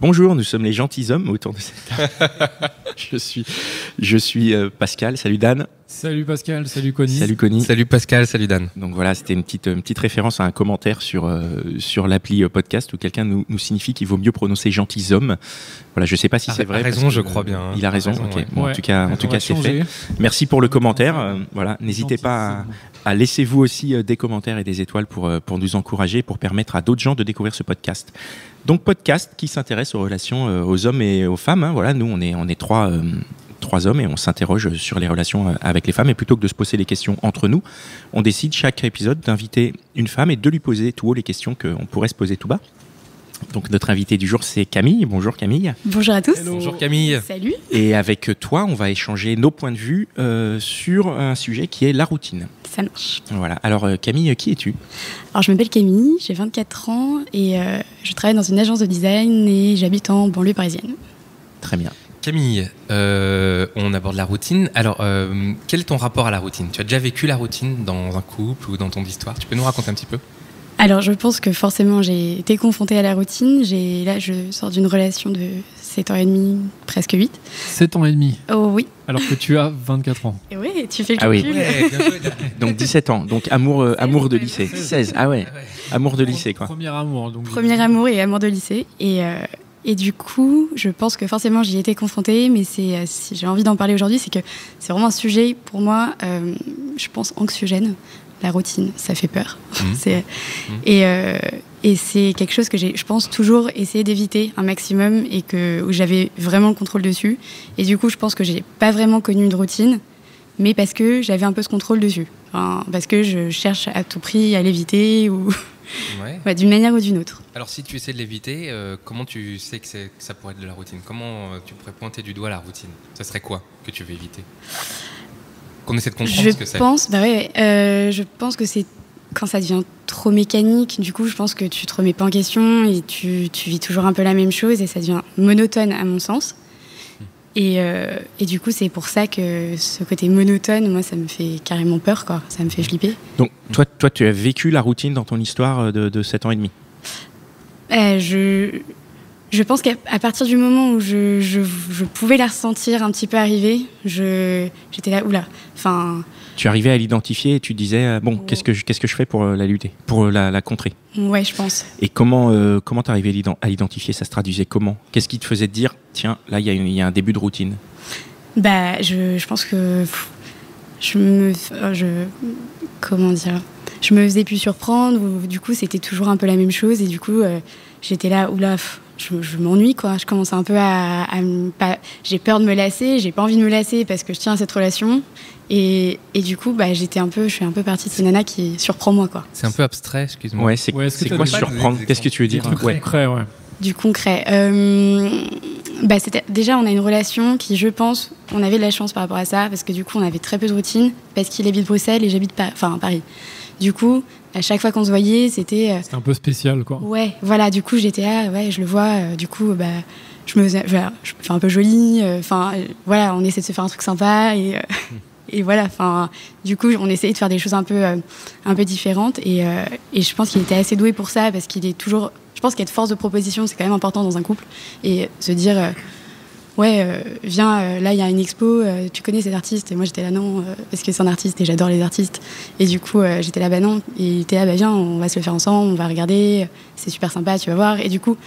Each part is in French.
Bonjour, nous sommes les gentilshommes autour de cette table. Je suis Pascal, salut Dan. Salut Pascal, salut Conny. Salut Conny. Salut Pascal, salut Dan. Donc voilà, c'était une petite référence à un commentaire sur l'appli podcast où quelqu'un nous signifie qu'il vaut mieux prononcer gentilshommes. Voilà, je sais pas si c'est vrai. Il a raison, je crois bien. Il a raison, ok. Ouais. Bon, Ouais. en tout cas c'est fait. Merci pour le commentaire. Voilà, n'hésitez pas à laisser vous aussi des commentaires et des étoiles pour nous encourager, pour permettre à d'autres gens de découvrir ce podcast. Donc podcast qui s'intéresse aux relations aux hommes et aux femmes. Hein. Voilà, nous on est trois hommes et on s'interroge sur les relations avec les femmes, et plutôt que de se poser les questions entre nous, on décide chaque épisode d'inviter une femme et de lui poser tout haut les questions qu'on pourrait se poser tout bas. Donc notre invité du jour, c'est Camille. Bonjour Camille. Bonjour à tous. Hello. Bonjour Camille. Salut. Et avec toi, on va échanger nos points de vue sur un sujet qui est la routine. Ça marche. Voilà. Alors Camille, qui es-tu ? Alors je m'appelle Camille, j'ai 24 ans et je travaille dans une agence de design et j'habite en banlieue parisienne. Très bien. Camille, on aborde la routine. Alors, quel est ton rapport à la routine ? Tu as déjà vécu la routine dans un couple ou dans ton histoire ? Tu peux nous raconter un petit peu ? Alors je pense que forcément j'ai été confrontée à la routine. Là je sors d'une relation de 7 ans et demi, presque 8. 7 ans et demi, Oh oui. alors que tu as 24 ans. Et oui, tu fais le Ah oui. calcul. Bien joué, Dan. Donc 17 ans. Donc amour de lycée. 16. Ah ouais. Amour de lycée quoi. Premier amour. Donc Premier amour et amour de lycée. Et du coup, je pense que forcément j'y ai été confrontée, mais si j'ai envie d'en parler aujourd'hui, c'est que c'est vraiment un sujet pour moi, je pense, anxiogène. La routine, ça fait peur. Et c'est quelque chose que j'ai, je pense, toujours essayé d'éviter un maximum et où j'avais vraiment le contrôle dessus. Et du coup, je pense que j'ai pas vraiment connu une routine, mais parce que j'avais un peu ce contrôle dessus. Enfin, parce que je cherche à tout prix à l'éviter ou Ouais. d'une manière ou d'une autre. Alors, si tu essaies de l'éviter, comment tu sais que ça pourrait être de la routine ? Comment tu pourrais pointer du doigt la routine ? Ça serait quoi que tu veux éviter ? Qu'on essaie de comprendre ce que c'est. Je pense que c'est quand ça devient trop mécanique. Du coup, je pense que tu te remets pas en question et tu vis toujours un peu la même chose et ça devient monotone à mon sens. Et du coup, c'est pour ça que ce côté monotone, moi, ça me fait carrément peur, quoi. Ça me fait flipper. Donc toi, tu as vécu la routine dans ton histoire de 7 ans et demi. Je pense qu'à partir du moment où je pouvais la ressentir un petit peu arriver, j'étais là, oula. Enfin, Tu arrivais à l'identifier et tu disais qu'est-ce que je fais pour la lutter, pour la contrer. ouais, je pense. Et comment t'arrivais à l'identifier ? Ça se traduisait comment ? Qu'est-ce qui te faisait te dire tiens, là il y a un début de routine ? Je pense que comment dire, je me faisais plus surprendre, ou du coup c'était toujours un peu la même chose et du coup j'étais là, oula, je m'ennuie quoi, je commence un peu j'ai peur de me lasser, j'ai pas envie de me lasser parce que je tiens à cette relation et du coup je suis un peu partie de ces nanas qui surprend moi quoi. C'est un peu abstrait, excuse-moi. Ouais, c'est est-ce que quoi t'as des surprendre ? exemples Qu'est-ce que tu veux dire ? Ouais. concret, ouais. Du concret, déjà on a une relation qui, je pense, on avait de la chance par rapport à ça parce que du coup on avait très peu de routine parce qu'il habite Bruxelles et j'habite Paris. Du coup, à chaque fois qu'on se voyait, c'était C'est un peu spécial, quoi. ouais, voilà, du coup j'étais là, ouais, je le vois, du coup je me fais un peu jolie, voilà, on essaie de se faire un truc sympa et voilà, du coup on essayait de faire des choses un peu différentes et je pense qu'il était assez doué pour ça parce qu'il est toujours, je pense qu'être force de proposition c'est quand même important dans un couple et se dire viens, là il y a une expo, tu connais cet artiste et moi j'étais là non parce que c'est un artiste et j'adore les artistes et du coup j'étais là non et il était là viens on va se le faire ensemble, on va regarder, c'est super sympa, tu vas voir et du coup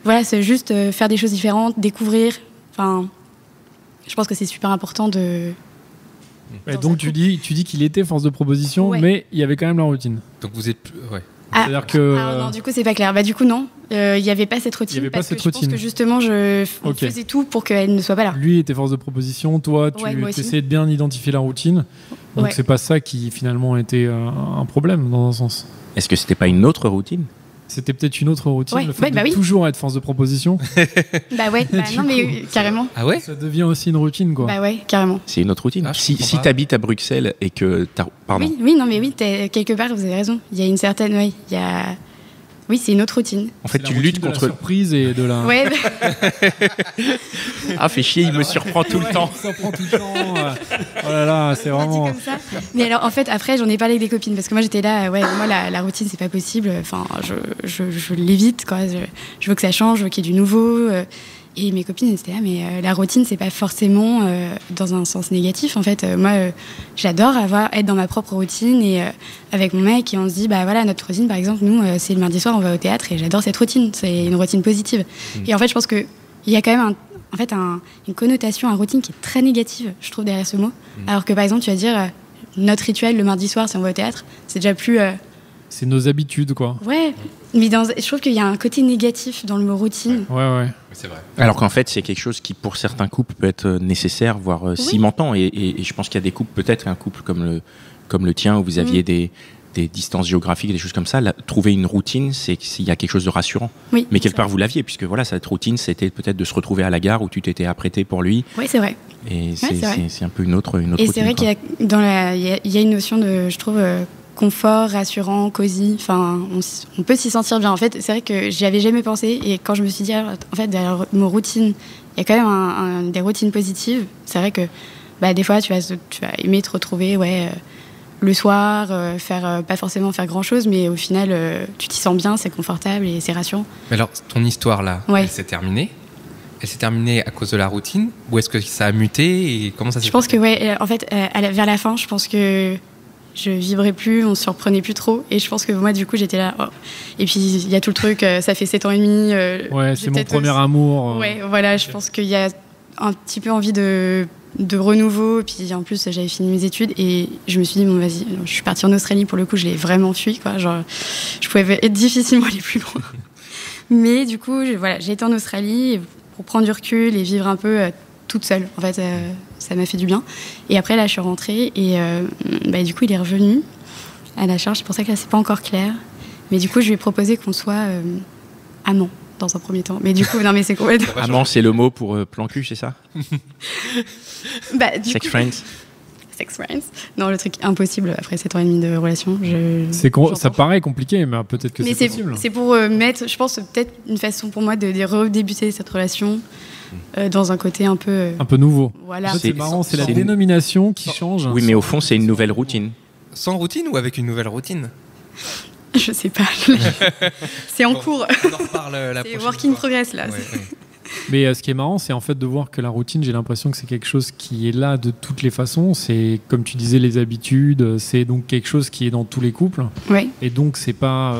voilà, c'est juste faire des choses différentes, découvrir, je pense que c'est super important de... Et donc tu dis qu'il était force de proposition, Ouais. mais il y avait quand même la routine. Donc vous êtes... Ouais. C'est-à-dire que... non, du coup c'est pas clair, du coup non, il n'y avait pas cette routine Il y avait pas parce cette que je pense routine. que justement on Ok. faisait tout pour qu'elle ne soit pas là. Lui était force de proposition, toi tu Ouais, moi aussi. essayais de bien identifier la routine. Donc Ouais. c'est pas ça qui finalement était un problème dans un sens. Est-ce que c'était pas une autre routine ? C'était peut-être une autre routine, Ouais, le fait de oui. toujours être force de proposition. Non mais carrément. Ah ouais ? Ça devient aussi une routine, quoi. Ouais, carrément. C'est une autre routine. Ah, je Si comprends pas. t'habites à Bruxelles et que t'as... Pardon. Oui, non mais oui, quelque part vous avez raison. Il y a une certaine, il y a Oui, c'est une autre routine. En fait, tu luttes contre la surprise et de la. Ouais. Ah, fait chier, il me surprend tout le temps. Il me surprend tout le temps. Oh là là, c'est vraiment. Comme ça. Mais alors, en fait, après, j'en ai parlé avec des copines parce que moi, j'étais là. Ouais, moi, la routine, c'est pas possible. Enfin, je l'évite, quoi. Je veux que ça change, je veux qu'il y ait du nouveau. Et mes copines étaient là, mais la routine, c'est pas forcément dans un sens négatif. En fait, moi, j'adore être dans ma propre routine et avec mon mec, et on se dit, bah voilà, notre routine, par exemple, nous, c'est le mardi soir, on va au théâtre et j'adore cette routine. C'est une routine positive. Et en fait, je pense qu'il y a quand même une connotation à routine qui est très négative, je trouve, derrière ce mot. Alors que, par exemple, tu vas dire, notre rituel le mardi soir, si on va au théâtre, c'est déjà plus. C'est nos habitudes, quoi. Ouais, mais je trouve qu'il y a un côté négatif dans le mot routine. Ouais. C'est vrai. Alors qu'en fait, c'est quelque chose qui, pour certains couples, peut être nécessaire, voire cimentant. Et je pense qu'il y a des couples, peut-être un couple comme le tien, où vous aviez des distances géographiques, des choses comme ça. Trouver une routine, c'est qu'il y a quelque chose de rassurant. Oui, mais quelque part, vous l'aviez, puisque voilà, cette routine, c'était peut-être de se retrouver à la gare où tu t'étais apprêté pour lui. Oui, c'est vrai. Et vrai. c'est un peu une autre routine. Et c'est vrai qu'il y a une notion de, je trouve, confort, rassurant, cosy. Enfin, on peut s'y sentir bien. En fait, c'est vrai que j'y avais jamais pensé. Et quand je me suis dit, en fait, derrière le mot routine, il y a quand même des routines positives. C'est vrai que des fois, tu vas aimer te retrouver le soir, pas forcément faire grand-chose, mais au final, tu t'y sens bien, c'est confortable et c'est rassurant. Mais alors, ton histoire, là, Ouais. elle s'est terminée. Elle s'est terminée à cause de la routine, ou est-ce que ça a muté et comment ça s'est Je pense passé? que, en fait, vers la fin, je pense que je vibrais plus, on se surprenait plus trop. Et je pense que moi, du coup, j'étais là. Oh. Et puis, il y a tout le truc, ça fait 7 ans et demi. Ouais, c'est mon premier amour. Ouais, voilà, je pense qu'il y a un petit peu envie de renouveau. Puis en plus, j'avais fini mes études et je me suis dit, bon, vas-y, je suis partie en Australie. Pour le coup, je l'ai vraiment fui, quoi. Genre, je pouvais difficilement aller plus loin. Mais du coup, j'ai été en Australie pour prendre du recul et vivre un peu toute seule. En fait, ça m'a fait du bien. Et après, là, je suis rentrée et du coup, il est revenu à la charge. C'est pour ça que là, c'est pas encore clair. Mais du coup, je lui ai proposé qu'on soit amants dans un premier temps. Mais du coup, non, mais c'est complètement... Amant, c'est le mot pour plan cul, c'est ça? Sex friends. Sex friends. Non, le truc impossible après 7 ans et demi de relation. Ça paraît compliqué, mais peut-être que c'est possible. C'est pour mettre, je pense, peut-être une façon pour moi de redébuter cette relation dans un côté un peu nouveau. Voilà. C'est marrant, c'est la dénomination qui change. Oui, mais au fond, c'est une nouvelle routine. Sans routine ou avec une nouvelle routine? Je sais pas. C'est en cours. On en reparle la prochaine C'est work in fois. progress, là. Ouais. Mais ce qui est marrant, c'est en fait de voir que la routine, j'ai l'impression que c'est quelque chose qui est là de toutes les façons. C'est, comme tu disais, les habitudes. C'est donc quelque chose qui est dans tous les couples. Ouais. Et donc, c'est pas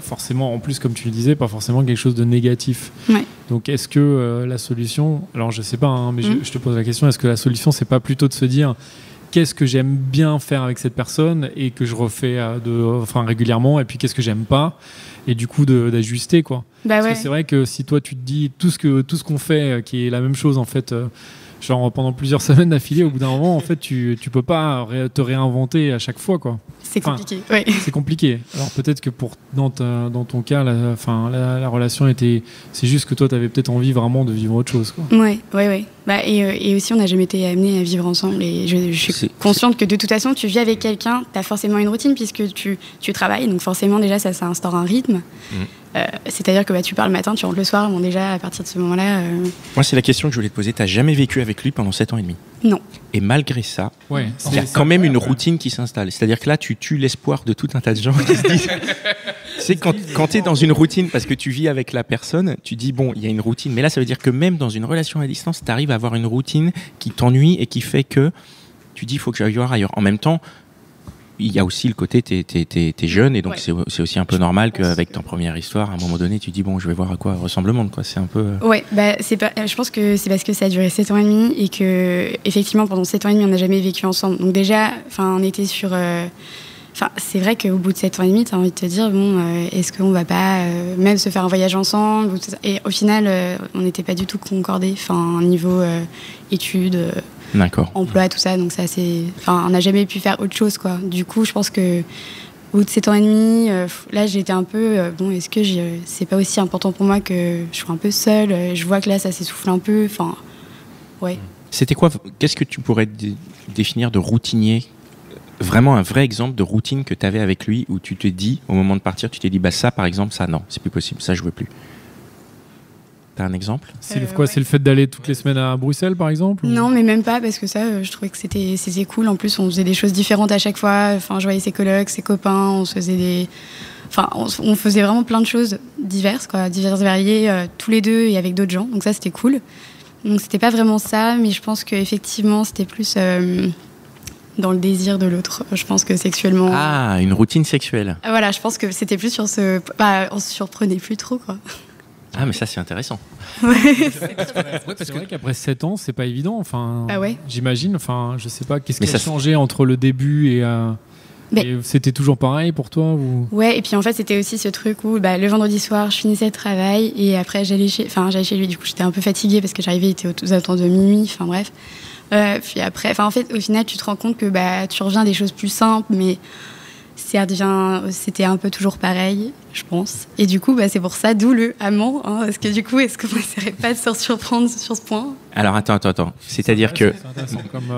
forcément, en plus, comme tu le disais, pas forcément quelque chose de négatif. Ouais. Donc, est-ce que la solution... Alors, je sais pas, hein, mais je te pose la question. Est-ce que la solution, c'est pas plutôt de se dire... Qu'est-ce que j'aime bien faire avec cette personne et que je refais régulièrement, et puis qu'est-ce que j'aime pas, et du coup d'ajuster, quoi. Parce que c'est vrai que si toi tu te dis tout ce qu'on fait qui est la même chose en fait, genre pendant plusieurs semaines d'affilée, au bout d'un moment en fait tu peux pas te réinventer à chaque fois, quoi. C'est compliqué. Ouais. C'est compliqué. Alors peut-être que dans ton cas la relation c'est juste que toi tu avais peut-être envie vraiment de vivre autre chose, quoi. Ouais. Et aussi on n'a jamais été amenés à vivre ensemble, et je suis consciente que de toute façon tu vis avec quelqu'un, tu as forcément une routine puisque tu travailles, donc forcément déjà ça instaure un rythme. C'est-à-dire que tu pars le matin, tu rentres le soir, bon déjà à partir de ce moment-là... Moi c'est la question que je voulais te poser, t'as jamais vécu avec lui pendant 7 ans et demi? Non. Et malgré ça, il y a quand même une routine qui s'installe. C'est-à-dire que là tu tues l'espoir de tout un tas de gens qui se disent... C'est quand tu es dans une routine, parce que tu vis avec la personne, tu dis bon, il y a une routine, mais là ça veut dire que même dans une relation à distance, tu arrives à avoir une routine qui t'ennuie et qui fait que tu dis il faut que j'aille voir ailleurs. En même temps, il y a aussi le côté t'es jeune, et donc c'est aussi un peu normal qu'avec ta première histoire, à un moment donné, tu dis bon, je vais voir à quoi ressemble le monde, quoi. C'est un peu. Ouais, je pense que c'est parce que ça a duré 7 ans et demi et que effectivement pendant 7 ans et demi on n'a jamais vécu ensemble. Donc déjà, on était sur. C'est vrai qu'au bout de 7 ans et demi, tu as envie de te dire bon, est-ce qu'on va pas même se faire un voyage ensemble ou tout ça. Et au final, on n'était pas du tout concordés. Niveau études. D'accord. Emploi, tout ça, donc ça on n'a jamais pu faire autre chose, quoi. Du coup, je pense que au bout de 7 ans et demi, là j'étais un peu est-ce que c'est pas aussi important pour moi que je sois un peu seule, je vois que là ça s'essouffle un peu, ouais. C'était quoi, qu'est-ce que tu pourrais définir de routinier vraiment un vrai exemple de routine que tu avais avec lui où tu te dis, au moment de partir, tu t'es dit, bah ça par exemple, ça non, c'est plus possible, ça je veux plus. T'as un exemple ? C'est c'est le fait d'aller toutes les semaines à Bruxelles, par exemple ? Non, mais même pas, parce que ça, je trouvais que c'était cool. En plus, on faisait des choses différentes à chaque fois. Enfin, je voyais ses colocs, ses copains, on faisait vraiment plein de choses diverses, variées, tous les deux et avec d'autres gens. Donc ça, c'était cool. Donc c'était pas vraiment ça, mais je pense qu'effectivement, c'était plus dans le désir de l'autre. Je pense que sexuellement... Ah, une routine sexuelle. Voilà, je pense que c'était plus sur ce... Bah, on se surprenait plus trop, quoi. Ah, mais ça, c'est intéressant. Parce que qu'après 7 ans, c'est pas évident. Enfin, j'imagine. Enfin, je sais pas. Qu'est-ce qui a changé entre le début et c'était toujours pareil pour toi ou... Ouais, et puis en fait, c'était aussi ce truc où le vendredi soir, je finissais le travail et après, j'allais chez lui. Du coup, j'étais un peu fatiguée parce que j'arrivais, il était aux alentours de minuit. Enfin, bref. Puis après, en fait, au final, tu te rends compte que tu reviens à des choses plus simples, mais c'était un peu toujours pareil, je pense. Et du coup, c'est pour ça, d'où le amant. Parce que du coup, est-ce qu'on n'essaierait pas de se surprendre sur ce point ? Alors, attends. C'est-à-dire que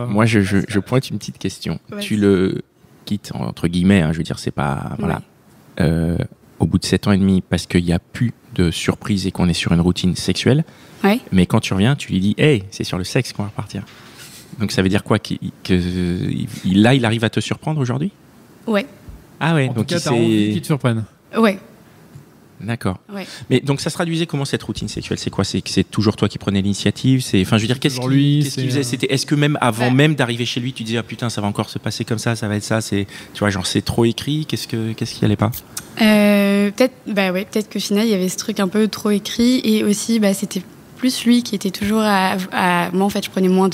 moi, je pointe une petite question. Ouais. Tu le quittes, entre guillemets, je veux dire, c'est pas... Voilà. Au bout de 7 ans et demi, parce qu'il n'y a plus de surprise et qu'on est sur une routine sexuelle. Ouais. Mais quand tu reviens, tu lui dis « Hey, c'est sur le sexe qu'on va repartir. » Donc, ça veut dire quoi ? Là, il arrive à te surprendre aujourd'hui ? Ouais. Ah ouais, donc t'as envie qu'ils te surprennent. Ouais. D'accord. Ouais. Mais donc ça se traduisait comment cette routine sexuelle ? C'est quoi ? C'est toujours toi qui prenais l'initiative ? Je veux dire, qu'est-ce qu'il faisait ? Est-ce que même avant même d'arriver chez lui, tu disais ah putain, ça va encore se passer comme ça va être ça, tu vois, genre c'est trop écrit. Qu'est-ce qui allait pas ? Peut-être qu'au final il y avait ce truc un peu trop écrit et aussi c'était plus lui qui était toujours moi en fait je prenais moins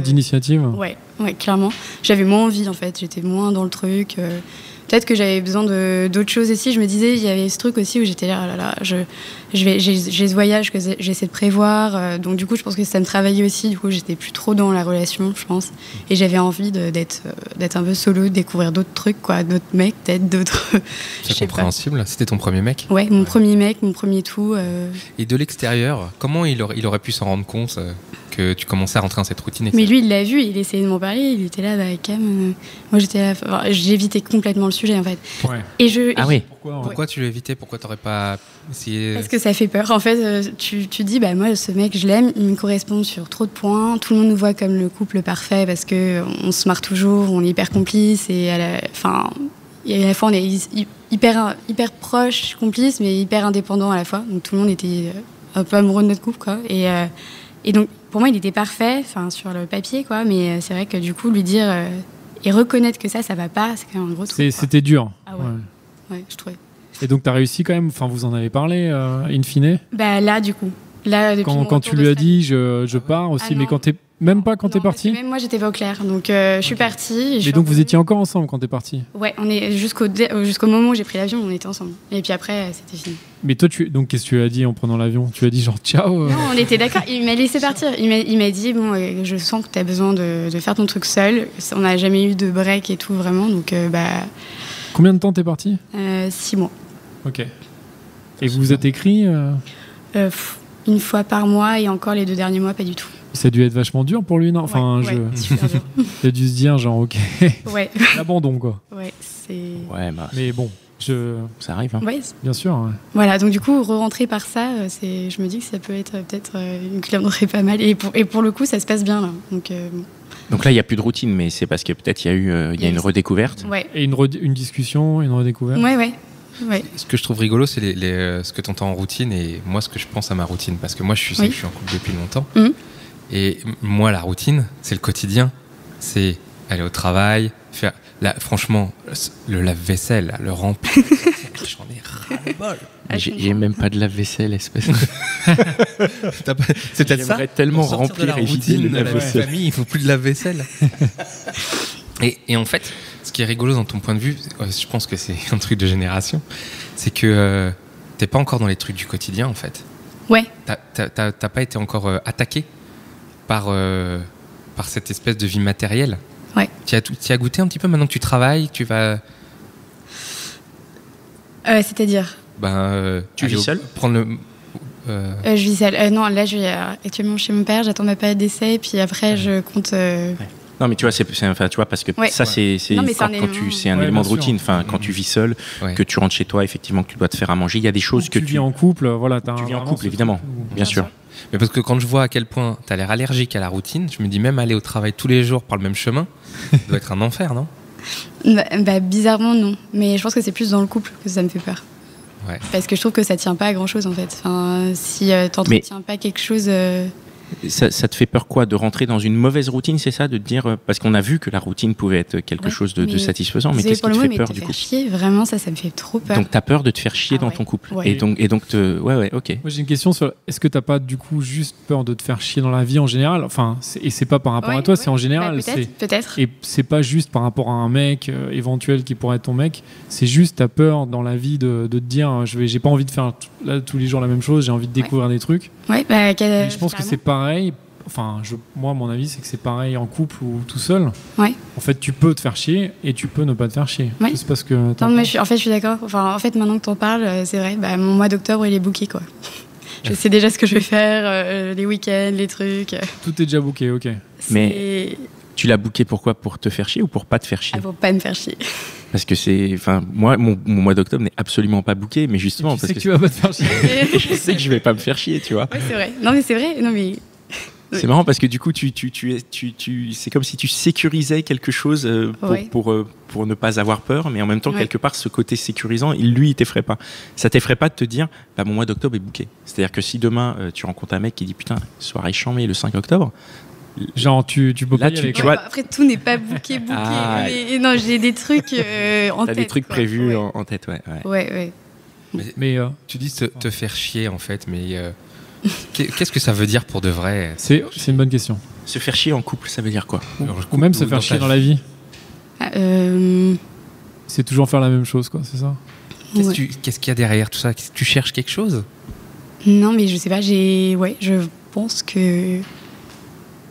d'initiative. Ouais, clairement. J'avais moins envie en fait, j'étais moins dans le truc. Peut-être que j'avais besoin d'autres choses aussi. Je me disais, il y avait ce truc aussi où j'étais là, j'ai ce voyage que j'essaie de prévoir. Donc du coup, je pense que ça me travaillait aussi. Du coup, j'étais plus trop dans la relation, je pense. Et j'avais envie d'être un peu solo, de découvrir d'autres trucs, d'autres mecs, peut-être d'autres. C'est compréhensible. C'était ton premier mec ? Ouais, mon premier mec, mon premier tout. Et de l'extérieur, comment il aurait pu s'en rendre compte que tu commençais à rentrer dans cette routine, etc. Mais lui, il l'a vu, il essayait de m'en parler, il était là, Cam. Moi, j'étais là, j'évitais complètement le sujet, en fait. Ouais. Oui. Pourquoi tu l'évitais ? Pourquoi t'aurais pas essayé ? Parce que ça fait peur. En fait, tu dis, moi, ce mec, je l'aime, il me correspond sur trop de points. Tout le monde nous voit comme le couple parfait parce qu'on se marre toujours, on est hyper complices et à la fois, on est hyper proches, complices, mais hyper indépendants à la fois. Donc, tout le monde était un peu amoureux de notre couple, quoi. Et donc, pour moi, il était parfait, sur le papier, quoi. Mais c'est vrai que du coup, lui dire et reconnaître que ça va pas, c'est quand même un gros truc. C'était dur. Ah ouais, je trouvais. Et donc, tu as réussi quand même, vous en avez parlé, in fine ? Là, du coup. Là, quand tu lui as dit, je pars aussi, mais quand t'es partie ? Même moi, j'étais pas au clair. Donc, je suis partie. Et donc, vous étiez encore ensemble quand t'es partie ? Ouais, on est jusqu'au moment où j'ai pris l'avion, on était ensemble. Et puis après, c'était fini. Mais toi, donc, qu'est-ce que tu lui as dit en prenant l'avion ? Tu lui as dit genre ciao Non, on était d'accord. Il m'a laissé partir. Il m'a dit je sens que t'as besoin de faire ton truc seul. On n'a jamais eu de break et tout, vraiment. Donc, Combien de temps t'es partie ? 6 mois. Ok. Et vous vous êtes écrit une fois par mois et encore les 2 derniers mois, pas du tout. Ça a dû être vachement dur pour lui, non ? Super dur. Il a dû se dire genre ok. Ouais. L'abandon, quoi. Ouais, c'est. Ouais, mais bon. Ça arrive, hein. Ouais. Bien sûr. Ouais. Voilà, donc du coup, re-rentrer par ça, je me dis que ça peut être peut-être une clé pas mal. Et pour le coup, ça se passe bien, là. Donc là, il n'y a plus de routine, mais c'est parce que peut-être il y a une redécouverte. Ouais. Et une discussion, une redécouverte. Ouais. Ce que je trouve rigolo, c'est ce que tu entends en routine et moi, ce que je pense à ma routine. Parce que moi, je suis en couple depuis longtemps. Mmh. Et moi, la routine, c'est le quotidien. C'est aller au travail, faire... franchement, le lave-vaisselle, le remplir, j'en ai ras-le-bol. J'ai même pas de lave-vaisselle, espèce de... C'est peut-être ça. J'aimerais tellement remplir et vider le lave-vaisselle. Famille, il faut plus de lave-vaisselle. Et en fait, ce qui est rigolo dans ton point de vue, je pense que c'est un truc de génération, c'est que t'es pas encore dans les trucs du quotidien, en fait. Ouais. T'as pas été encore attaqué par cette espèce de vie matérielle. Ouais. Tu as goûté un petit peu maintenant que tu travailles, tu vas... C'est-à-dire tu vis seul ? Je vis seule. Non, là, je vais actuellement chez mon père, j'attends ma période d'essai, puis après, je compte Non, mais tu vois, enfin, tu vois, parce que ça, c'est un élément de routine. Enfin, quand tu vis seul, que tu rentres chez toi, effectivement, que tu dois te faire à manger, il y a des choses que tu vis en couple, voilà. Tu vis en couple, évidemment, bien sûr. Mais parce que quand je vois à quel point tu as l'air allergique à la routine, je me dis même aller au travail tous les jours par le même chemin, ça doit être un enfer, non? Bizarrement, non. Mais je pense que c'est plus dans le couple que ça me fait peur. Ouais. Parce que je trouve que ça tient pas à grand chose en fait. Enfin, si t'entretiens pas quelque chose. Ça te fait peur quoi? De rentrer dans une mauvaise routine, c'est ça? De te dire, parce qu'on a vu que la routine pouvait être quelque chose de satisfaisant, mais qu'est-ce qui te fait peur du coup? Chier, vraiment, ça me fait trop peur. Donc t'as peur de te faire chier dans ton couple. Ouais. Et donc ok. Moi j'ai une question sur, est-ce que t'as pas du coup juste peur de te faire chier dans la vie en général? Enfin, et c'est pas par rapport à toi, c'est en général. Peut-être. Et c'est pas juste par rapport à un mec éventuel qui pourrait être ton mec, c'est juste t'as peur dans la vie de te dire, j'ai pas envie de faire tous les jours la même chose, j'ai envie de découvrir des trucs. Ouais, je pense que c'est pareil. Enfin, moi, mon avis, c'est que c'est pareil en couple ou tout seul. Ouais. En fait, tu peux te faire chier et tu peux ne pas te faire chier. Ouais. C'est parce que. Non, mais je suis d'accord. Enfin, en fait, maintenant que t'en parles, c'est vrai. Mon mois d'octobre, il est booké, quoi. Je sais déjà ce que je vais faire, les week-ends, les trucs. Tout est déjà booké, ok. Mais tu l'as booké pourquoi? Pour te faire chier ou pour pas te faire chier? Pour pas me faire chier. Parce que moi, mon mois d'octobre n'est absolument pas booké, mais justement parce que tu vas pas te faire chier. Je sais que je vais pas me faire chier, tu vois. Ouais, c'est vrai. Non, mais c'est vrai. Non, mais. C'est marrant parce que du coup, c'est comme si tu sécurisais quelque chose pour ne pas avoir peur, mais en même temps, quelque part, ce côté sécurisant, il t'effraie pas. Ça t'effraie pas de te dire, mon mois d'octobre est booké. C'est-à-dire que si demain, tu rencontres un mec qui dit, putain, soirée chambée le 5 octobre, genre, tu peux pas y aller. Après, tout n'est pas booké. Mais non, j'ai des trucs en tête. T'as des trucs prévus en tête, ouais. Mais tu dis te faire chier, en fait, mais qu'est-ce que ça veut dire pour de vrai? C'est une bonne question. Se faire chier en couple, ça veut dire quoi? Ou même se faire chier dans la vie. C'est toujours faire la même chose, quoi, c'est ça? Qu'est-ce qu'il y a derrière tout ça? Tu cherches quelque chose? Non, mais je sais pas, je pense que...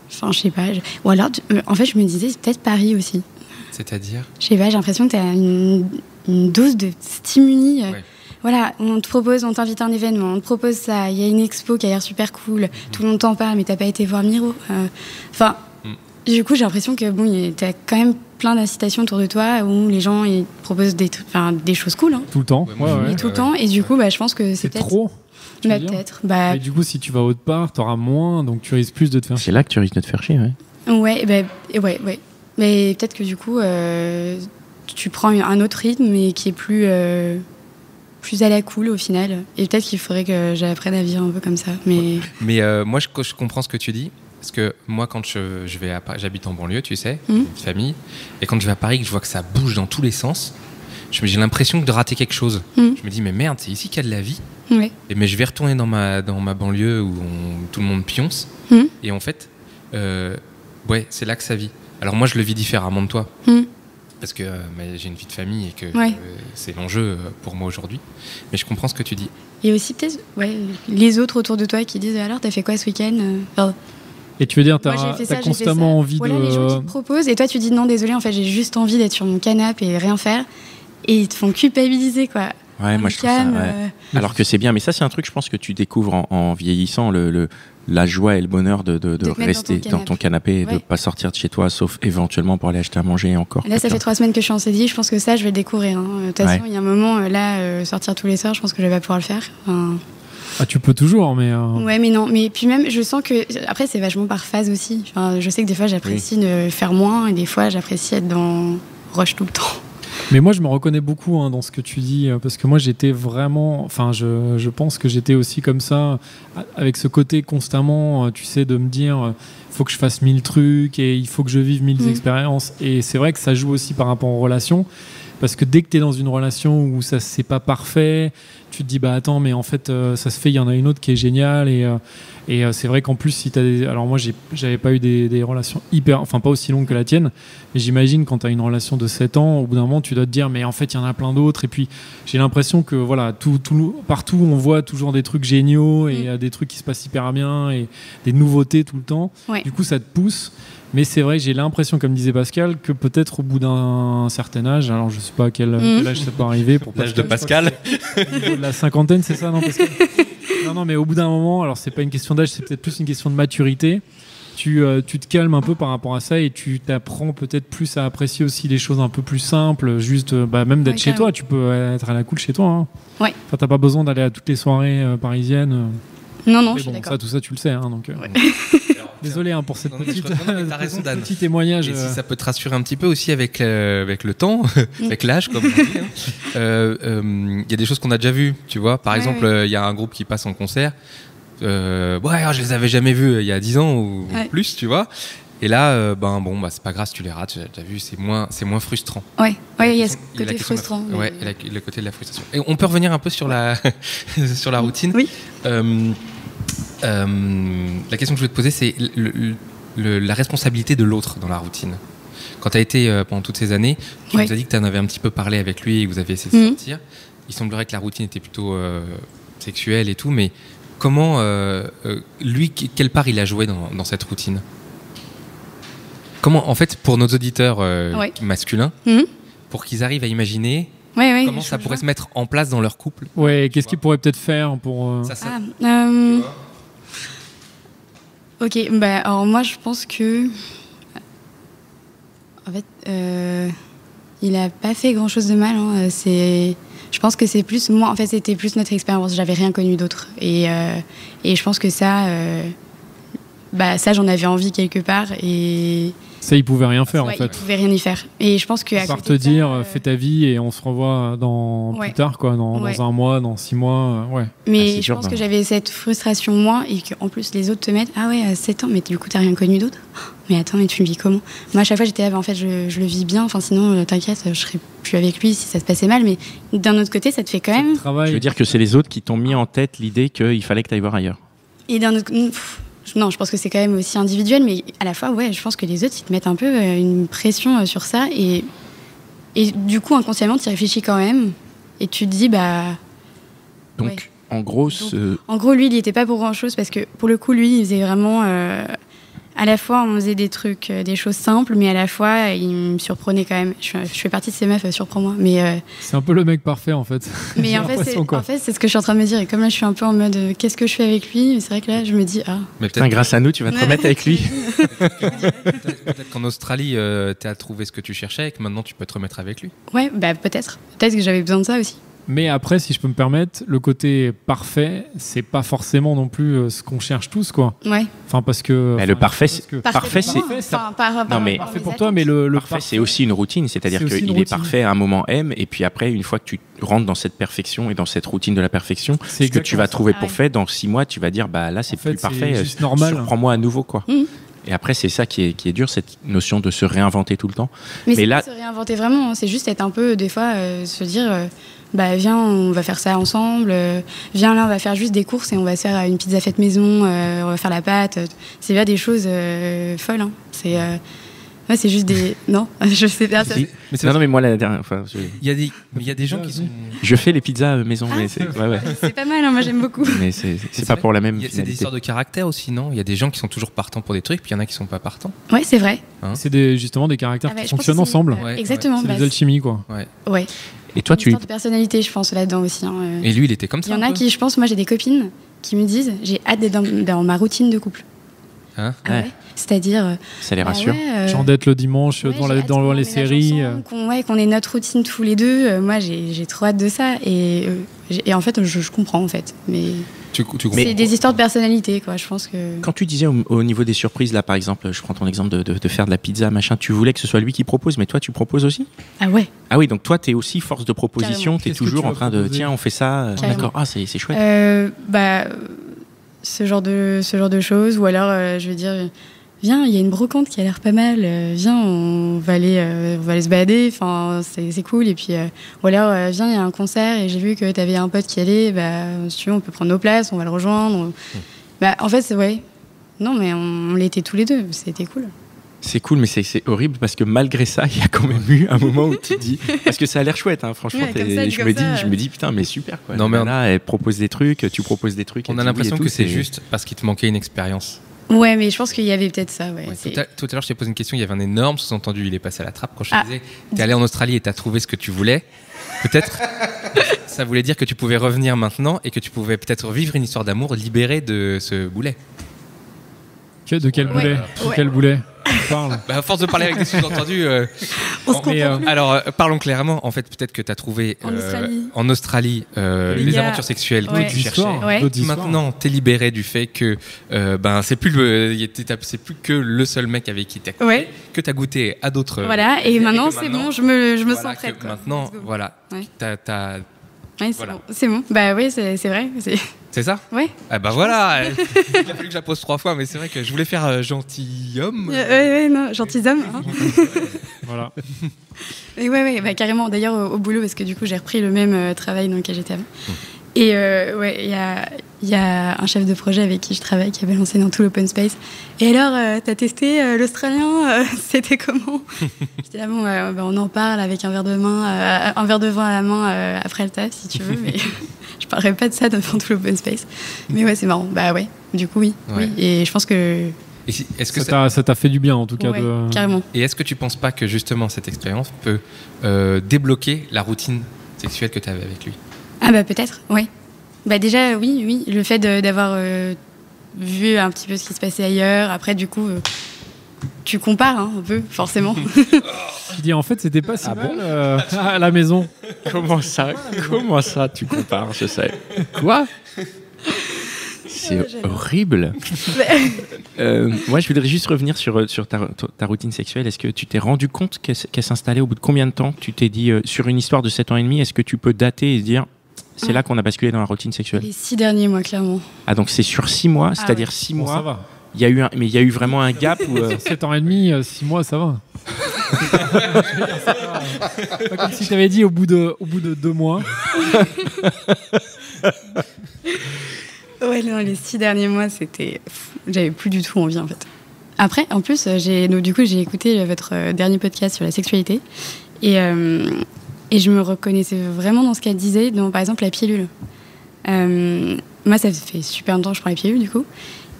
Enfin, je sais pas. Ou alors, en fait, je me disais, c'est peut-être Paris aussi. C'est-à-dire? Je sais pas, j'ai l'impression que t'as une dose de stimuli. Voilà, on t'invite à un événement, on te propose ça, il y a une expo qui a l'air super cool, tout le monde t'en parle, mais t'as pas été voir Miro. Du coup, j'ai l'impression que t'as quand même plein d'incitations autour de toi où les gens ils proposent des choses cool. Hein. Tout le temps. Tout le temps. Et du coup, je pense que c'est peut-être trop. Peut-être. Mais du coup, si tu vas autre part, t'auras moins, donc tu risques plus de te faire chier. C'est là que tu risques de te faire chier, ouais. Ouais. Mais peut-être que du coup, tu prends un autre rythme et qui est plus à la cool au final. Et peut-être qu'il faudrait que j'apprenne à vivre un peu comme ça. Mais moi, je comprends ce que tu dis. Parce que moi, quand j'habite en banlieue, tu sais, une famille, et quand je vais à Paris, que je vois que ça bouge dans tous les sens, j'ai l'impression de rater quelque chose. Je me dis, mais merde, c'est ici qu'il y a de la vie. Ouais. Mais je vais retourner dans ma banlieue où tout le monde pionce. Et en fait, c'est là que ça vit. Alors moi, je le vis différemment de toi. Parce que j'ai une vie de famille et que c'est l'enjeu pour moi aujourd'hui. Mais je comprends ce que tu dis. Et aussi peut-être les autres autour de toi qui disent, alors, t'as fait quoi ce week-end? Et tu veux dire, t'as constamment envie de... les gens qui te proposent, et toi tu dis non, désolé, en fait j'ai juste envie d'être sur mon canapé et rien faire, et ils te font culpabiliser, quoi. Ouais, moi je trouve ça. Alors que c'est bien, mais ça c'est un truc, je pense que tu découvres en vieillissant, la joie et le bonheur de rester dans ton canapé et de pas sortir de chez toi, sauf éventuellement pour aller acheter à manger encore. Là, ça fait 3 semaines que je suis en CDI, je pense que ça, je vais le découvrir. De toute façon, il y a un moment, sortir tous les soirs, je pense que je vais pas pouvoir le faire. Tu peux toujours, mais... Ouais, mais non. Mais puis même, je sens que... Après, c'est vachement par phase aussi. Je sais que des fois, j'apprécie de faire moins, et des fois, j'apprécie être dans rush tout le temps. Mais moi, je me reconnais beaucoup dans ce que tu dis, parce que moi, j'étais vraiment... Enfin, je pense que j'étais aussi comme ça, avec ce côté constamment, tu sais, de me dire, il faut que je fasse 1000 trucs, et il faut que je vive 1000 expériences. Et c'est vrai que ça joue aussi par rapport aux relations, parce que dès que tu es dans une relation où ça c'est pas parfait, tu te dis attends, mais en fait ça se fait, il y en a une autre qui est géniale, et c'est vrai qu'en plus si t'as alors moi j'avais pas eu des relations pas aussi longues que la tienne, mais j'imagine quand tu as une relation de 7 ans, au bout d'un moment tu dois te dire mais en fait il y en a plein d'autres, et puis j'ai l'impression que voilà, partout on voit toujours des trucs géniaux, et des trucs qui se passent hyper bien, et des nouveautés tout le temps. Du coup ça te pousse. Mais c'est vrai que j'ai l'impression, comme disait Pascal, que peut-être au bout d'un certain âge, alors je sais pas à quel âge ça peut arriver pour l'âge de Pascal, de la cinquantaine, c'est ça, non, Pascal? Non, mais au bout d'un moment, alors c'est pas une question d'âge, c'est peut-être plus une question de maturité. tu te calmes un peu par rapport à ça et tu t'apprends peut-être plus à apprécier aussi les choses un peu plus simples, juste même d'être chez toi, tu peux être à la cool chez toi. Hein. Ouais. Enfin, t'as pas besoin d'aller à toutes les soirées parisiennes. Non, je suis d'accord. Tout ça, tu le sais. Hein, donc, désolé pour cette petit témoignage. Et si ça peut te rassurer un petit peu aussi avec le temps, avec l'âge, comme on dit. Y a des choses qu'on a déjà vues, tu vois. Par exemple, il y a un groupe qui passe en concert. Je les avais jamais vus il y a 10 ans ou plus, tu vois. Et là, c'est pas grave si tu les rates. T'as vu, c'est moins frustrant. Ouais, il y a ce côté frustrant. Ouais, le côté de la frustration. Et on peut revenir un peu sur la sur la routine. Oui. La question que je voulais te poser, c'est la responsabilité de l'autre dans la routine. Quand tu as été pendant toutes ces années, tu nous as dit que tu en avais un petit peu parlé avec lui et que vous avez essayé de sortir. Il semblerait que la routine était plutôt sexuelle et tout, mais comment, lui, quelle part il a joué dans cette routine ? Comment, en fait, pour nos auditeurs masculins, pour qu'ils arrivent à imaginer comment ça pourrait se mettre en place dans leur couple ? Ouais, qu'est-ce qu'ils pourraient peut-être faire pour... Ok, alors moi je pense que en fait il a pas fait grand chose de mal. Hein. Je pense que c'est plus moi. En fait, c'était plus notre expérience. J'avais rien connu d'autre et je pense que ça j'en avais envie quelque part et ça il pouvait rien faire en fait. Il pouvait rien y faire et je pense que à part te dire fais ta vie et on se revoit plus tard quoi, dans un mois, dans 6 mois. Mais je pense que j'avais cette frustration moi et qu'en plus les autres te mettent à 7 ans mais du coup t'as rien connu d'autre. Mais attends, mais tu le vis comment ? Moi à chaque fois j'étais là, en fait je le vis bien, enfin sinon t'inquiète, je serais plus avec lui si ça se passait mal, mais d'un autre côté ça te fait quand même... Je veux dire que c'est les autres qui t'ont mis en tête l'idée qu'il fallait que t'ailles voir ailleurs. Et d'un autre... Non, je pense que c'est quand même aussi individuel, mais à la fois, je pense que les autres, ils te mettent un peu une pression sur ça. Et du coup, inconsciemment, tu y réfléchis quand même. Et tu te dis, Donc, en gros... En gros, lui, il n'y était pas pour grand-chose, parce que, pour le coup, lui, il faisait vraiment... à la fois, on faisait des trucs, des choses simples, mais à la fois, il me surprenait quand même. Je fais partie de ces meufs, surprends-moi. Mais, c'est un peu le mec parfait, en fait. Mais en fait, c'est ce que je suis en train de me dire. Et comme là, je suis un peu en mode, qu'est-ce que je fais avec lui ? C'est vrai que là, je me dis, Mais peut-être grâce à nous, tu vas te remettre avec lui. Peut-être qu'en Australie, tu as trouvé ce que tu cherchais et que maintenant, tu peux te remettre avec lui. Ouais, peut-être. Peut-être que j'avais besoin de ça aussi. Mais après, si je peux me permettre, le côté parfait, c'est pas forcément non plus ce qu'on cherche tous, quoi. Ouais. Enfin, parce que... le parfait, c'est... Parfait pour toi, mais le parfait, c'est aussi une routine. C'est-à-dire qu'il est parfait à un moment M, et puis après, une fois que tu rentres dans cette perfection et dans cette routine de la perfection, ce que tu vas trouver pour fait, dans 6 mois, tu vas dire, là, c'est plus parfait. C'est juste normal. Surprends-moi à nouveau, quoi. Et après, c'est ça qui est dur, cette notion de se réinventer tout le temps. Mais c'est là... pas se réinventer vraiment, c'est juste être un peu, des fois, se dire... viens, on va faire ça ensemble. Viens, là, on va faire juste des courses et on va se faire une pizza faite maison. On va faire la pâte. C'est là des choses folles. Hein. C'est juste des... Non, je sais pas. Mais moi, la dernière fois... Il y a des gens qui sont... Je fais les pizzas maison. Mais c'est pas mal, hein, moi j'aime beaucoup. Mais c'est pas pour la même finalité. C'est des histoires de caractère aussi, non ? Il y a des gens qui sont toujours partants pour des trucs, puis il y en a qui sont pas partants. Ouais, c'est vrai. C'est justement des caractères qui fonctionnent ensemble. Exactement. C'est des alchimies, quoi. Ouais. Et toi, une sorte de personnalité, je pense, là-dedans aussi. Hein. Et lui, il était comme ça. Il y en a qui, je pense, moi j'ai des copines qui me disent, j'ai hâte d'être dans ma routine de couple. C'est-à-dire... Ça les rassure. Genre d'être le dimanche dans les séries. Qu'on ait notre routine tous les deux. Moi, j'ai trop hâte de ça. Et en fait, je comprends, en fait. Mais... C'est des histoires de personnalité, quoi. Je pense que... Quand tu disais au niveau des surprises, là, par exemple, je prends ton exemple de faire de la pizza, machin, tu voulais que ce soit lui qui propose, mais toi, tu proposes aussi ? Ah ouais. Ah oui, donc toi, t'es aussi force de proposition, t'es toujours en train de, tiens, on fait ça, d'accord, c'est chouette. Ce genre de choses, ou alors, je veux dire... Viens, il y a une brocante qui a l'air pas mal. Viens, on va aller se balader. Enfin, c'est cool. Et puis, ou alors, viens, il y a un concert et j'ai vu que t'avais un pote qui allait. Si tu veux, on peut prendre nos places, on va le rejoindre. En fait, non, mais on l'était tous les deux. C'était cool. C'est cool, mais c'est horrible parce que malgré ça, il y a quand même eu un moment où tu te dis, parce que ça a l'air chouette, hein, franchement. Je me dis, putain, mais super, quoi. Non, mais là, elle propose des trucs, tu proposes des trucs. On a l'impression que c'est juste parce qu'il te manquait une expérience. Ouais, mais je pense qu'il y avait peut-être ça. Tout à l'heure, je t'ai posé une question, il y avait un énorme sous-entendu, il est passé à la trappe quand je te disais, t'es allé en Australie et t'as trouvé ce que tu voulais. Peut-être, ça voulait dire que tu pouvais revenir maintenant et que tu pouvais peut-être vivre une histoire d'amour libérée de ce boulet. De quel boulet De quel boulet on parle À force de parler avec des sous-entendus. Alors, parlons clairement. En fait, peut-être que tu as trouvé en Australie les aventures sexuelles que tu cherchais. Maintenant, tu es libéré du fait que c'est plus que le seul mec avec qui tu as que tu as goûté à d'autres. Voilà, et maintenant c'est bon, je me sens prête. Maintenant, voilà. Ouais, c'est bon. Bah oui, c'est vrai. C'est ça ? Ouais. Ah bah voilà. Il a fallu que je la pose 3 fois, mais c'est vrai que je voulais faire gentilhomme. Non, gentilhomme. Hein. Voilà. Et bah carrément. D'ailleurs, au boulot, parce que du coup, j'ai repris le même travail dans lequel j'étais avant. Et il y a un chef de projet avec qui je travaille qui avait lancé dans tout l'open space. Et alors, t'as testé l'Australien c'était comment ? J'étais là, on en parle avec un verre de vin à la main après le taf, si tu veux. Mais je parlerai pas de ça devant tout l'open space. Mais ouais, c'est marrant. Bah ouais, du coup, oui. Et je pense que... Est-ce que ça t'a fait du bien, en tout cas. Carrément. Et est-ce que tu penses pas que, justement, cette expérience peut débloquer la routine sexuelle que tu avais avec lui ? Ah bah peut-être, oui. Bah déjà, oui. Le fait d'avoir vu un petit peu ce qui se passait ailleurs. Après, du coup, tu compares un peu, forcément. Tu dis, en fait, c'était pas si mal à la maison. Comment ça, tu compares, je sais. Quoi ? C'est horrible. Moi, je voudrais juste revenir sur ta routine sexuelle. Est-ce que tu t'es rendu compte qu'elle s'installait au bout de combien de temps ? Tu t'es dit, sur une histoire de 7 ans et demi, est-ce que tu peux dater et se dire, c'est là qu'on a basculé dans la routine sexuelle ? Les 6 derniers mois, clairement. Ah, donc c'est sur 6 mois, c'est-à-dire 6 mois. Ça va. Il y a eu vraiment un gap où... 7 ans et demi, 6 mois, ça va. C'est pas comme si tu avais dit au bout de 2 mois. Ouais, non, les 6 derniers mois, j'avais plus du tout envie, en fait. Après, en plus, j'ai écouté votre dernier podcast sur la sexualité et je me reconnaissais vraiment dans ce qu'elle disait, dans, par exemple, la pilule. Moi, ça fait super longtemps que je prends la pilule, du coup.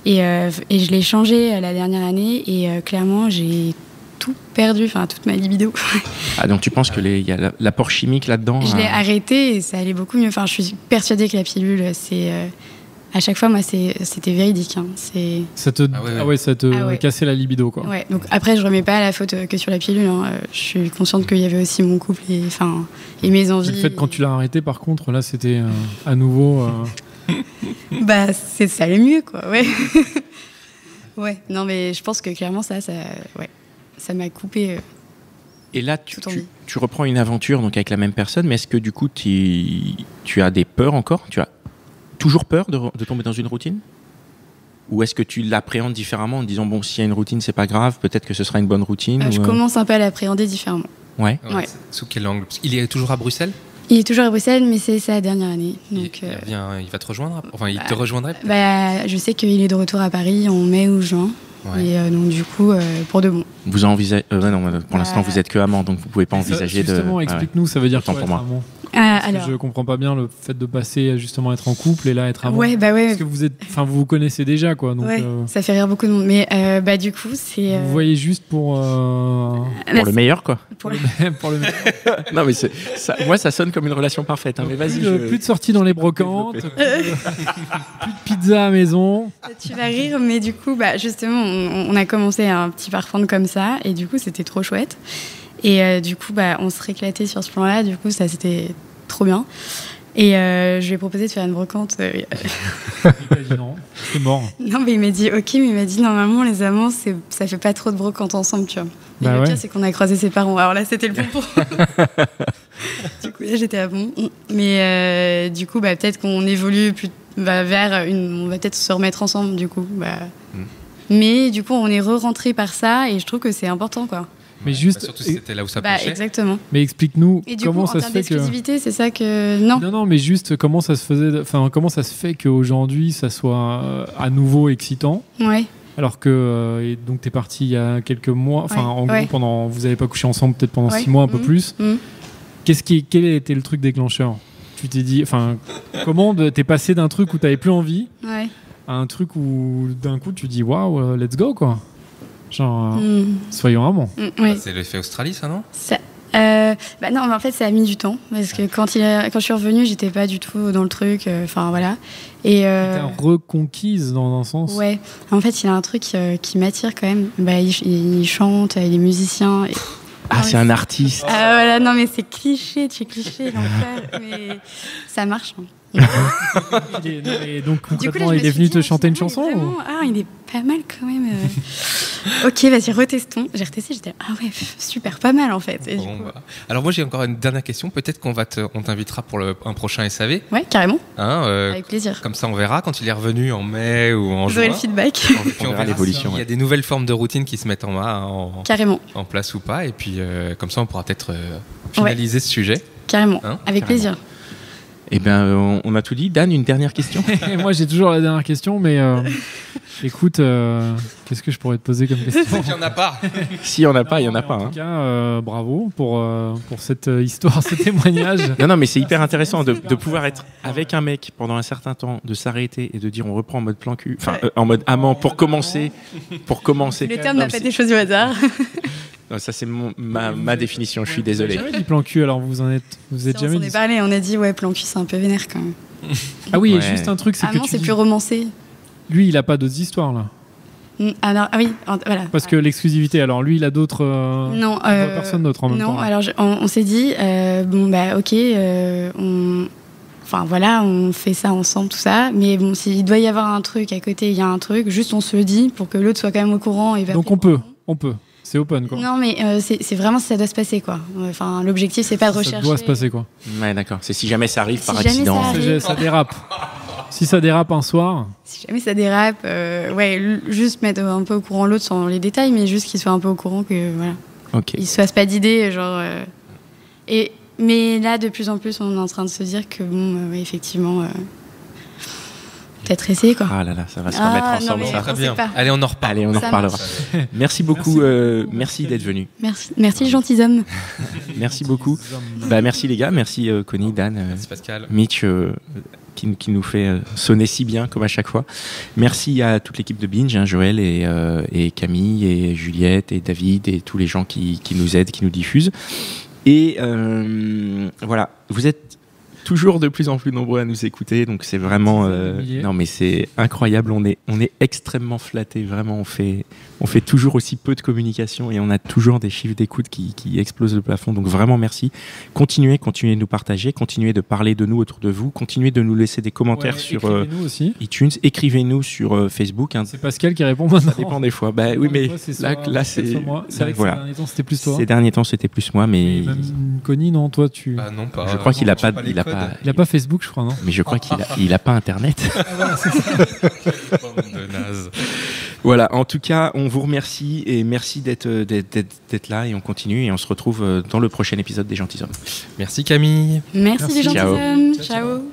Et je l'ai changée la dernière année et clairement, j'ai tout perdu, enfin, toute ma libido. Ah, donc tu penses qu'il y a l'apport chimique là-dedans ? Je l'ai arrêté et ça allait beaucoup mieux. Enfin, je suis persuadée que la pilule, c'est... à chaque fois, moi, c'était véridique. Hein. Ça te cassait la libido, quoi. Ouais, donc après, je remets pas la faute que sur la pilule. Hein. Je suis consciente qu'il y avait aussi mon couple et mes envies. Le fait, quand tu l'as arrêté, par contre, là, c'était à nouveau... Bah, ça allait mieux, quoi, ouais. Ouais, non, mais je pense que clairement, ça m'a coupé. Et là, tu reprends une aventure donc avec la même personne, mais est-ce que du coup, tu as des peurs encore ? Tu as toujours peur de tomber dans une routine ? Ou est-ce que tu l'appréhendes différemment en disant, bon, s'il y a une routine, c'est pas grave, peut-être que ce sera une bonne routine Je commence un peu à l'appréhender différemment. Ouais. Sous quel angle ? Il est toujours à Bruxelles ? Il est toujours à Bruxelles, mais c'est sa dernière année. Donc, il va te rejoindre ? Enfin, il te rejoindrait peut-être ? Je sais qu'il est de retour à Paris en mai ou juin. Ouais. Et donc, du coup, pour de bon. Vous envisagez... non, pour l'instant, vous êtes que amant, donc vous pouvez pas envisager de... Justement, explique-nous, ça veut dire quoi être amant ? Alors... Je comprends pas bien le fait de passer justement être en couple et là être amant. Ouais, bah ouais. Parce que vous vous connaissez déjà, quoi. Donc, ça fait rire beaucoup de monde. Mais du coup, c'est. Vous voyez juste pour le meilleur, quoi. Pour le meilleur. Non, mais moi, ça sonne comme une relation parfaite. Hein, mais vas-y. Plus de sorties dans les brocantes, plus de pizza à la maison. Tu vas rire, mais du coup, justement, on a commencé un petit parfum comme ça, et du coup, c'était trop chouette. Et du coup, on se rééclatait sur ce plan-là. Du coup, ça, c'était trop bien. Et je lui ai proposé de faire une brocante. Il m'a dit non, c'est mort. Non, mais il m'a dit ok, mais il m'a dit normalement, les amants, ça fait pas trop de brocantes ensemble, tu vois. Et le pire, c'est qu'on a croisé ses parents. Alors là, c'était le bon pour. Du coup, là, j'étais à bon. Mais du coup, peut-être qu'on évolue plus vers on va peut-être se remettre ensemble, du coup. Mais du coup, on est re-rentré par ça, et je trouve que c'est important, quoi. Mais juste, surtout si c'était là où ça pêchait. Exactement. Mais explique-nous comment coup, ça se fait que. C'est ça que non, mais juste comment ça se faisait. Enfin, comment ça se fait qu'aujourd'hui ça soit à nouveau excitant. Ouais. Alors que et donc t'es parti il y a quelques mois. Enfin, en gros, vous avez pas couché ensemble peut-être pendant 6 mois, un peu plus. Quel a été le truc déclencheur ? Tu t'es dit, enfin, comment t'es passé d'un truc où t'avais plus envie à un truc où d'un coup tu dis waouh, let's go, quoi. Genre, soyons amants. C'est l'effet Australie, ça, non ? Non, mais en fait, ça a mis du temps parce que quand je suis revenue, j'étais pas du tout dans le truc. Enfin voilà. Et t'es reconquise dans un sens. Ouais. En fait, il a un truc qui m'attire quand même. Il chante, il est musicien. C'est un artiste. Voilà, non mais c'est cliché, tu es cliché, l'enfer. Mais ça marche. Hein. Et donc concrètement, il est venu te chanter une chanson il est pas mal quand même. Ok, vas-y, retestons. J'ai retesté, j'étais super, pas mal en fait. Et Alors moi j'ai encore une dernière question. Peut-être qu'on t'invitera pour un prochain SAV. Ouais, carrément. Avec plaisir. Comme ça on verra quand il est revenu en mai ou en juin. Vous aurez le feedback. On verra l'évolution. Il y a des nouvelles formes de routine qui se mettent carrément en place ou pas. Et puis comme ça on pourra peut-être finaliser ce sujet. Carrément, avec plaisir. Eh bien, on a tout dit. Dan, une dernière question. Moi, j'ai toujours la dernière question, mais écoute, qu'est-ce que je pourrais te poser comme question? Il n'y en a pas. S'il n'y en a pas, il n'y en a pas. En tout cas, bravo pour cette histoire, ce témoignage. Non, mais c'est hyper intéressant de pouvoir être avec un mec pendant un certain temps, de s'arrêter et de dire on reprend en mode plan cul, en mode amant pour commencer. Le terme n'a pas été choisi au hasard. Non, ça c'est ma définition, je suis désolé. J'ai jamais dit plan cul, alors vous êtes jamais dit. On s'en est parlé, on a dit plan cul c'est un peu vénère quand même. Ah oui, juste un truc, c'est que c'est plus romancé. Lui, il a pas d'autres histoires là. Voilà. Parce que l'exclusivité, alors lui, il a d'autres. Non, personne d'autre en même temps. Non, alors on s'est dit ok, enfin voilà, on fait ça ensemble, tout ça. Mais bon, s'il doit y avoir un truc à côté, il y a un truc. Juste, on se le dit pour que l'autre soit quand même au courant. Donc on peut. C'est open, quoi. Non, mais c'est vraiment si ça doit se passer, quoi. Enfin, l'objectif, c'est pas de rechercher. Ça doit se passer, quoi. Ouais, d'accord. C'est si jamais ça arrive par accident. Ça dérape. Si ça dérape un soir. Si jamais ça dérape, juste mettre un peu au courant l'autre sans les détails, mais juste qu'il soit un peu au courant que, voilà. Ok. Il se fasse pas d'idées, genre. Mais là, de plus en plus, on est en train de se dire que, effectivement. Peut-être essayer, quoi. Ah là là, ça va se remettre ensemble, ça. Très bien. Allez, on en reparle. Allez, on en reparlera. Merci beaucoup. Merci d'être venu. Merci les gentils hommes. Merci beaucoup. Merci les gars. Merci Connie, Dan, merci Pascal, Mitch, qui nous fait sonner si bien comme à chaque fois. Merci à toute l'équipe de Binge, Joël et Camille et Juliette et David et tous les gens qui nous aident, qui nous diffusent. Et voilà, vous êtes toujours de plus en plus nombreux à nous écouter, donc c'est vraiment non mais c'est incroyable, on est extrêmement flattés, vraiment on fait toujours aussi peu de communication et on a toujours des chiffres d'écoute qui explosent le plafond, donc vraiment merci. Continuez de nous partager, continuez de parler de nous autour de vous, continuez de nous laisser des commentaires sur iTunes, écrivez-nous sur Facebook. C'est Pascal qui répond maintenant. Ça dépend des fois. Oui, mais là c'est moi. C'est vrai que ces derniers temps c'était plus toi. Ces derniers temps c'était plus moi, mais même Connie, non, toi tu. Ah non, pas. Je crois qu'il a pas. Il a pas Facebook, je crois, non? Mais je crois qu'il a pas Internet. Voilà, c'est ça. De naze. Voilà, en tout cas, on vous remercie et merci d'être là et on continue et on se retrouve dans le prochain épisode des Gentils Hommes. Merci Camille. Merci les Gentils Hommes. Ciao.